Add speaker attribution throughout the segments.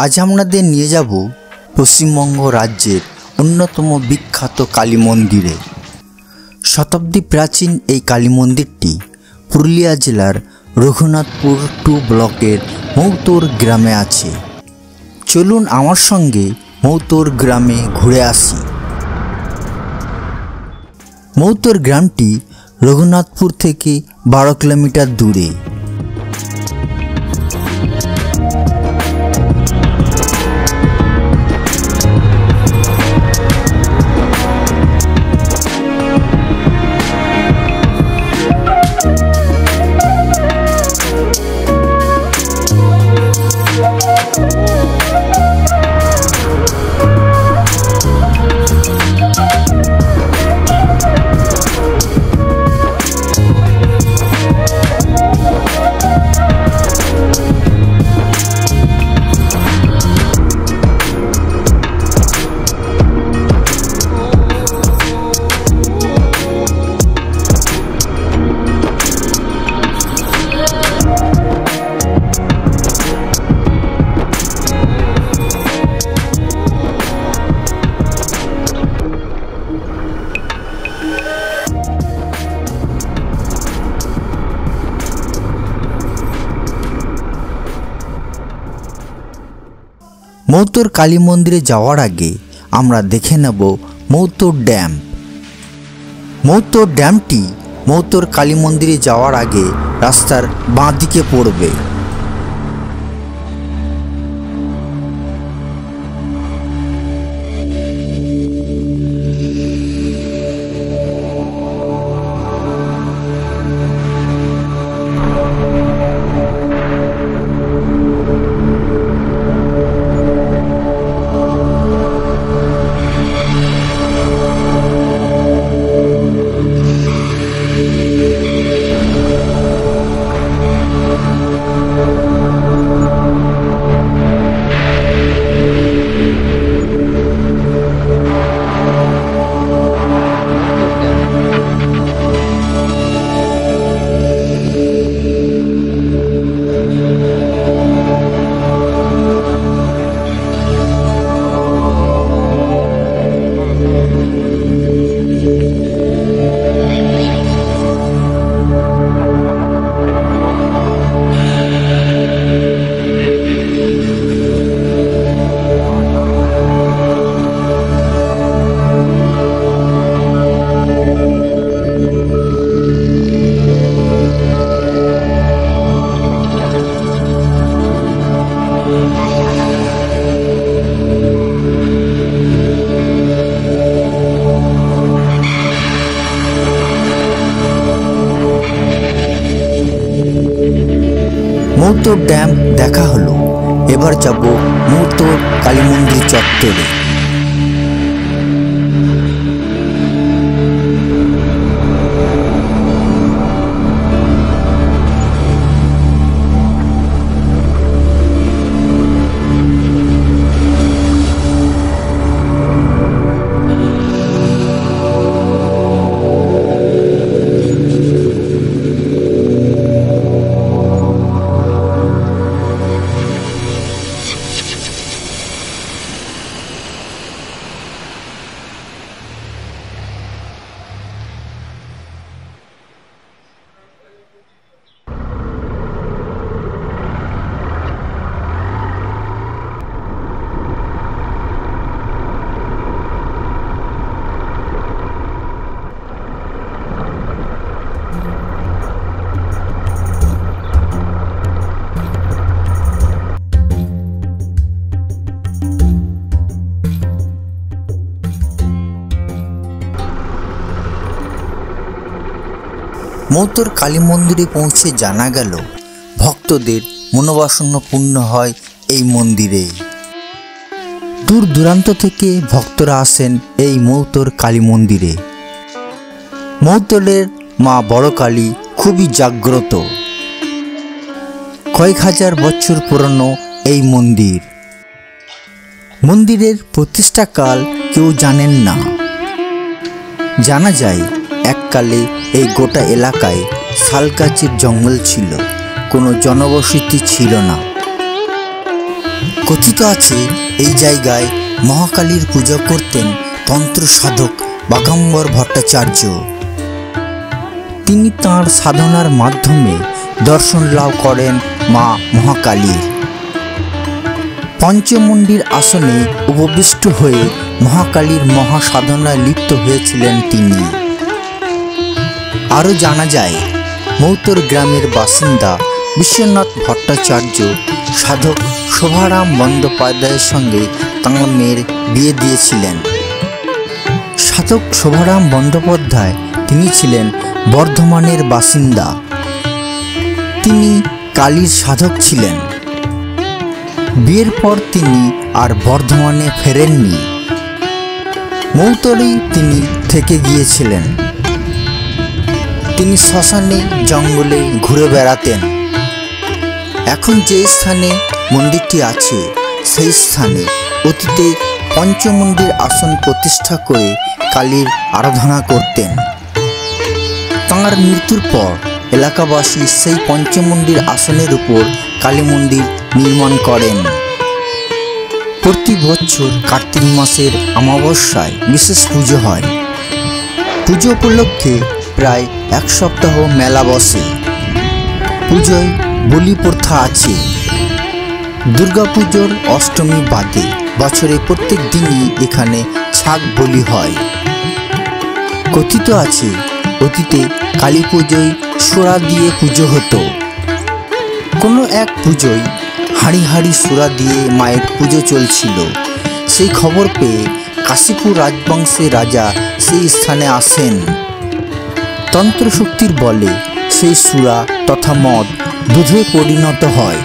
Speaker 1: আজ আপনাদের নিয়ে যাব পশ্চিমবঙ্গ রাজ্যের অন্যতম বিখ্যাত কালী মন্দিরে। শতাব্দী প্রাচীন এই কালী মন্দিরটি পুরুলিয়া জেলার রঘুনাথপুর 2 ব্লকের মৌতর গ্রামে আছে। চলুন আমার সঙ্গে মৌতর গ্রামে ঘুরে আসি। মৌতর গ্রামটি রঘুনাথপুর থেকে 12 কিলোমিটার দূরে। মৌতর কালী মন্দিরে যাওয়ার আগে আমরা দেখে নেব মৌতর ড্যাম। মৌতর ড্যামটি মৌতর কালী মন্দিরে যাওয়ার আগে রাস্তার বাঁ দিকে পড়বে। মৌতর ড্যাম দেখা হলো, এবার যাব মৌতর কালী মন্দির চত্বরে। মৌতর কালী মন্দিরে পৌঁছে জানা গেল ভক্তদের মনোবাসনা পূর্ণ হয় এই মন্দিরে। দূর দূরান্ত থেকে ভক্তরা আসেন এই মৌতর কালী মন্দিরে। মৌতরের মা বড় কালী খুবই জাগ্রত। কয়েক হাজার বছর পুরনো এই মন্দির। মন্দিরের প্রতিষ্ঠাকাল কেউ জানেন না। জানা যায় এককালে এই গোটা এলাকায় শালগাছের জঙ্গল ছিল, কোনো জনবসতি ছিল না। কথিত আছে এই জায়গায় মহাকালীর পূজা করতেন তন্ত্র সাধক বাগাম্বর ভট্টাচার্য। তিনি তাঁর সাধনার মাধ্যমে দর্শন লাভ করেন মা মহাকালীর। পঞ্চমুণ্ডির আসনে উপবিষ্ট হয়ে মহাকালীর মহাসাধনায় লিপ্ত হয়েছিলেন তিনি। আরও জানা যায় মৌতর গ্রামের বাসিন্দা বিশ্বনাথ ভট্টাচার্য সাধক শোভারাম বন্দ্যোপাধ্যায়ের সঙ্গে তাঁর মেয়ের বিয়ে দিয়েছিলেন। সাধক শোভারাম বন্দ্যোপাধ্যায় তিনি ছিলেন বর্ধমানের বাসিন্দা। তিনি কালীর সাধক ছিলেন। বিয়ের পর তিনি আর বর্ধমানে ফেরেননি, মৌতরেই তিনি থেকে গিয়েছিলেন। তিনি শ্মশানে জঙ্গলে ঘুরে বেড়াতেন। এখন যে স্থানে মন্দিরটি আছে সেই স্থানে অতীতে পঞ্চমুণ্ডির আসন প্রতিষ্ঠা করে কালীর আরাধনা করতেন। তাঁর মৃত্যুর পর এলাকাবাসী সেই পঞ্চমুণ্ডির আসনের উপর কালী মন্দির নির্মাণ করেন। প্রতি বছর কার্তিক মাসের অমাবস্যায় বিশেষ পুজো হয়। পুজো উপলক্ষে প্রায় এক সপ্তাহ মেলা বসে। পুজোয় বলি প্রথা আছে। দুর্গাপুজোর অষ্টমী বাদে বছরে প্রত্যেক দিনই এখানে ছাগ বলি হয়। কথিত আছে অতীতে কালী পুজোয় সোরা দিয়ে পুজো হতো। কোনো এক পুজোয় হাঁড়ি হাঁড়ি সোরা দিয়ে মায়ের পুজো চলছিল। সেই খবর পেয়ে কাশীপুর রাজবংশের রাজা সেই স্থানে আসেন। তন্ত্রশক্তির বলে সেই সুরা তথা মদ দুধে পরিণত হয়।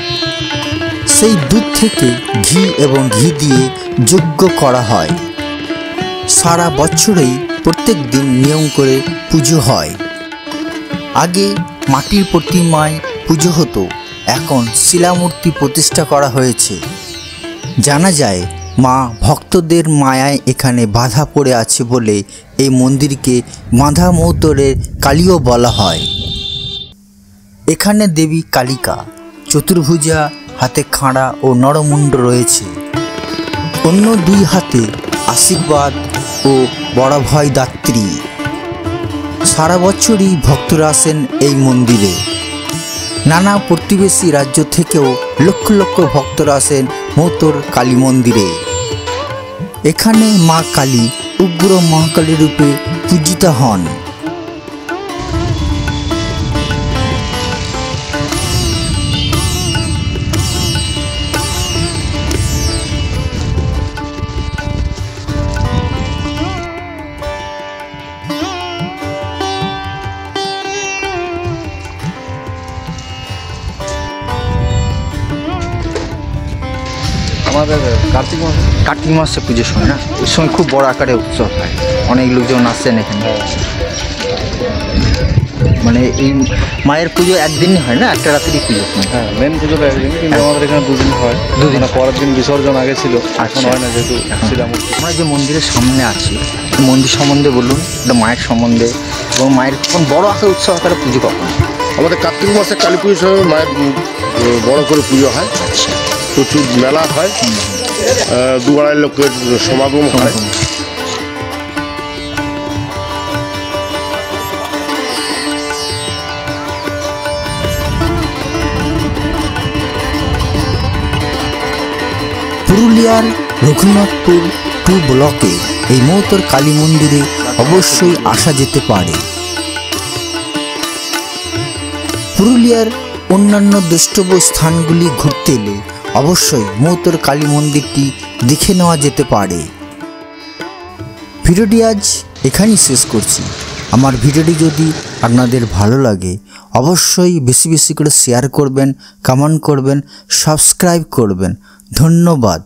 Speaker 1: সেই দুধ থেকে ঘি এবং ঘি দিয়ে যজ্ঞ করা হয়। সারা বছরেই প্রত্যেক দিন নিয়ম করে পুজো হয়। আগে মাটির প্রতিমায় পুজো হতো, এখন শিলামূর্তি প্রতিষ্ঠা করা হয়েছে। জানা যায় মা ভক্তদের মায়ায় এখানে বাধা পড়ে আছে বলে এই মন্দিরকে মাধা মৌতরের কালীও বলা হয়। এখানে দেবী কালিকা চতুর্ভুজা, হাতে খাঁড়া ও নরমুণ্ড রয়েছে। অন্য দুই হাতে আশীর্বাদ ও বড়ভয় দাত্রী। সারা বছরই ভক্তরা আসেন এই মন্দিরে। নানা প্রতিবেশী রাজ্য থেকেও লক্ষ লক্ষ ভক্তরা আসেন মৌতর কালী মন্দিরে। এখানে মা কালী উগ্র মহাকালী রূপে পূজিতা হন।
Speaker 2: আমাদের কার্তিক মাসে পুজোর সময় না, ওই সময় খুব বড় আকারে উৎসব হয়, অনেক লোকজন আসছেন এখানে। মানে এই মায়ের পুজো একদিনই হয় না, একটা রাত্রি পুজো?
Speaker 3: হ্যাঁ, মেন পুজোটা একদিন, কিন্তু আমাদের এখানে দুদিন হয়।
Speaker 2: দুদিন,
Speaker 3: পরের দিন বিসর্জন আগে ছিল, এখন হয় না, যেহেতু শিলামূর্তি।
Speaker 2: আমরা যে মন্দিরের সামনে আছি, মন্দির সম্বন্ধে বলুন, মায়ের সম্বন্ধে, এবং মায়ের কোন বড় আকারে উৎসব আকারে পুজো কখন?
Speaker 4: আমাদের কার্তিক মাসে কালী পুজোর সময় মায়ের বড় করে পুজো হয়। প্রচুর মেলা হয়, 2-2.5 লক্ষের সমাগম হয়।
Speaker 1: পুরুলিয়ার রঘুনাথপুর 2 ব্লকে এই মৌতর কালী মন্দিরে অবশ্যই আসা যেতে পারে। পুরুলিয়ার অন্যান্য দ্রষ্টব্য স্থানগুলি ঘুরতে এলে অবশ্যই মৌতর কালী মন্দিরটি দেখে নেওয়া যেতে পারে। ভিডিওটি আজ এখানেই শেষ করছি। আমার ভিডিওটি যদি আপনাদের ভালো লাগে অবশ্যই বেশি বেশি করে শেয়ার করবেন, কমেন্ট করবেন, সাবস্ক্রাইব করবেন। ধন্যবাদ।